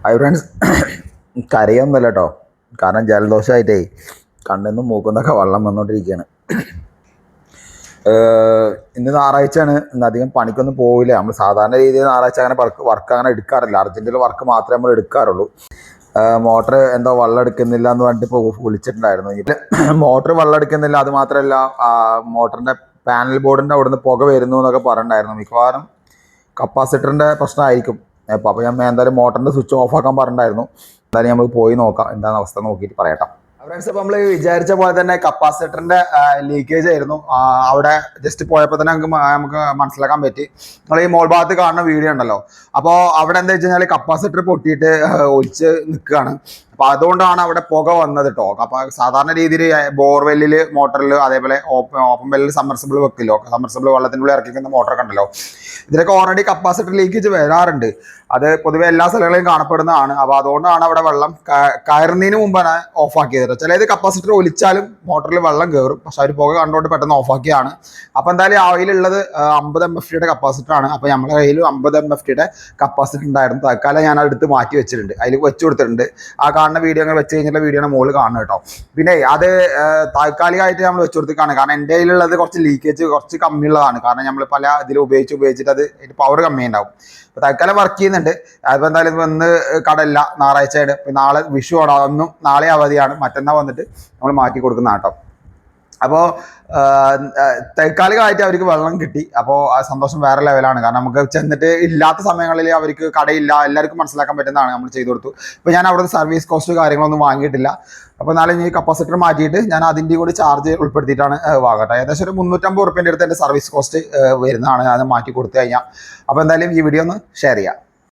Hi friends, കരയൊന്നുമല്ല കേട്ടോ. കാരണം ജലദോഷമായിട്ടേ കണ്ണിന്നും മൂക്കുന്നൊക്കെ വെള്ളം വന്നുകൊണ്ടിരിക്കുകയാണ്. ഇന്ന് ഞായറാഴ്ചയാണ്. ഇന്ന് അധികം പണിക്കൊന്നും പോവില്ല. നമ്മൾ സാധാരണ രീതിയിൽ ഞായറാഴ്ച അങ്ങനെ വർക്ക് അങ്ങനെ എടുക്കാറില്ല. അർജൻറ്റിൽ വർക്ക് മാത്രമേ നമ്മൾ എടുക്കാറുള്ളൂ. മോട്ടർ എന്തോ വെള്ളം എടുക്കുന്നില്ല എന്ന് പറഞ്ഞിട്ട് ഇപ്പോൾ വിളിച്ചിട്ടുണ്ടായിരുന്നു. മോട്ടർ വെള്ളം എടുക്കുന്നില്ല, അത് മാത്രമല്ല മോട്ടറിൻ്റെ പാനൽ ബോർഡിൻ്റെ അവിടുന്ന് പുക വരുന്നു എന്നൊക്കെ പറഞ്ഞിട്ടുണ്ടായിരുന്നു. മിക്കവാറും കപ്പാസിറ്ററിൻ്റെ പ്രശ്നമായിരിക്കും. അപ്പോൾ ഞാൻ എന്തായാലും മോട്ടറിൻ്റെ സ്വിച്ച് ഓഫ് ആക്കാൻ പറഞ്ഞിട്ടുണ്ടായിരുന്നു. എന്തായാലും നമ്മൾ പോയി നോക്കാം, എന്താണ് അവസ്ഥ നോക്കിയിട്ട് പറയട്ടാം. ഫ്രണ്ട്സ്, ഇപ്പോൾ നമ്മൾ വിചാരിച്ച പോലെ തന്നെ കപ്പാസിറ്ററിൻ്റെ ലീക്കേജ് ആയിരുന്നു. അവിടെ ജസ്റ്റ് പോയപ്പോൾ തന്നെ നമുക്ക് മനസ്സിലാക്കാൻ പറ്റി. നമ്മൾ ഈ മോൾ ഭാഗത്ത് കാണുന്ന വീഡിയോ ഉണ്ടല്ലോ, അപ്പോൾ അവിടെ എന്താ വെച്ച് കഴിഞ്ഞാൽ കപ്പാസിറ്റർ പൊട്ടിയിട്ട് ഒലിച്ച് നിൽക്കുകയാണ്. അപ്പോൾ അതുകൊണ്ടാണ് അവിടെ പുക വന്നത് കേട്ടോ. അപ്പോൾ സാധാരണ രീതിയിൽ ബോർവെല്ലിൽ മോട്ടറിൽ അതേപോലെ ഓപ്പൺ വെല്ലിൽ സമ്മർസിബിൾ വെക്കില്ലോ, സമ്മർസിബിൾ വെള്ളത്തിനുള്ളിൽ ഇറക്കിക്കുന്ന മോട്ടറൊക്കെ ഉണ്ടല്ലോ, ഇതിലൊക്കെ ഓൾറെഡി കപ്പാസിറ്റർ ലീക്കേജ് വരാറുണ്ട്. അത് പൊതുവെ എല്ലാ സ്ഥലങ്ങളിലും കാണപ്പെടുന്നതാണ്. അപ്പോൾ അതുകൊണ്ടാണ് അവിടെ വെള്ളം കയറുന്നതിന് മുമ്പാണ് ഓഫാക്കിയത്. ചിലത് കപ്പാസിറ്റർ ഒലിച്ചാലും മോട്ടറിൽ വെള്ളം കയറും, പക്ഷെ അവർ പുക കണ്ടുകൊണ്ട് പെട്ടെന്ന് ഓഫാക്കിയാണ്. അപ്പോൾ എന്തായാലും അതിലുള്ളത് 50 MFTയുടെ കപ്പാസിറ്ററാണ്. അപ്പോൾ നമ്മുടെ കയ്യിൽ 50 MFTയുടെ കപ്പാസിറ്റർ ഉണ്ടായിരുന്നു. തൽക്കാലം ഞാൻ അടുത്ത് മാറ്റി വെച്ചിട്ടുണ്ട്, അതിൽ വെച്ച് കൊടുത്തിട്ടുണ്ട്. ആ കാണുന്ന വീഡിയോ അങ്ങനെ വെച്ച് കഴിഞ്ഞിട്ടുള്ള വീഡിയോയുടെ മുകളിൽ കാണണം കേട്ടോ. പിന്നെ അത് താൽക്കാലികമായിട്ട് നമ്മൾ വെച്ച് കൊടുത്തിട്ടാണ്. കാരണം എൻ്റെ കയ്യിലുള്ളത് കുറച്ച് ലീക്കേജ് കുറച്ച് കമ്മിയുള്ളതാണ്. കാരണം നമ്മൾ പല ഇതിൽ ഉപയോഗിച്ചിട്ട് അത് പവർ കമ്മി ഉണ്ടാവും. അപ്പോൾ തൽക്കാലം വർക്ക് ചെയ്യുന്നുണ്ട്. അതിപ്പോൾ എന്തായാലും ഇന്ന് കടയില്ല, ഞായറാഴ്ചയാണ്. ഇപ്പം നാളെ വിഷു ആണ്, അതൊന്നും നാളെ അവധിയാണ്. മറ്റന്നാൾ വന്നിട്ട് നമ്മൾ മാറ്റി കൊടുക്കുന്ന കേട്ടോ. അപ്പോൾ താൽക്കാലികമായിട്ട് അവർക്ക് വെള്ളം കിട്ടി. അപ്പോൾ ആ സന്തോഷം വേറെ ലെവലാണ്. കാരണം നമുക്ക് ചെന്നിട്ട് ഇല്ലാത്ത സമയങ്ങളിൽ അവർക്ക് കടയില്ല, എല്ലാവർക്കും മനസ്സിലാക്കാൻ പറ്റുന്നതാണ് നമ്മൾ ചെയ്തു കൊടുത്തു. ഇപ്പോൾ ഞാൻ അവിടുത്തെ സർവീസ് കോസ്റ്റ് കാര്യങ്ങളൊന്നും വാങ്ങിയിട്ടില്ല. അപ്പോൾ നാളെ ഈ കപ്പാസിറ്റർ മാറ്റിയിട്ട് ഞാൻ അതിൻ്റെ കൂടി ചാർജ് ഉൾപ്പെടുത്തിയിട്ടാണ് വാങ്ങട്ടെ. ഏകദേശം ഒരു 350 റുപ്യേൻ്റെ അടുത്ത് എൻ്റെ സർവീസ് കോസ്റ്റ് വരുന്നതാണ്, അത് മാറ്റി കൊടുത്തു കഴിഞ്ഞാൽ. അപ്പോൾ എന്തായാലും ഈ വീഡിയോ ഒന്ന് ഷെയർ ചെയ്യാം.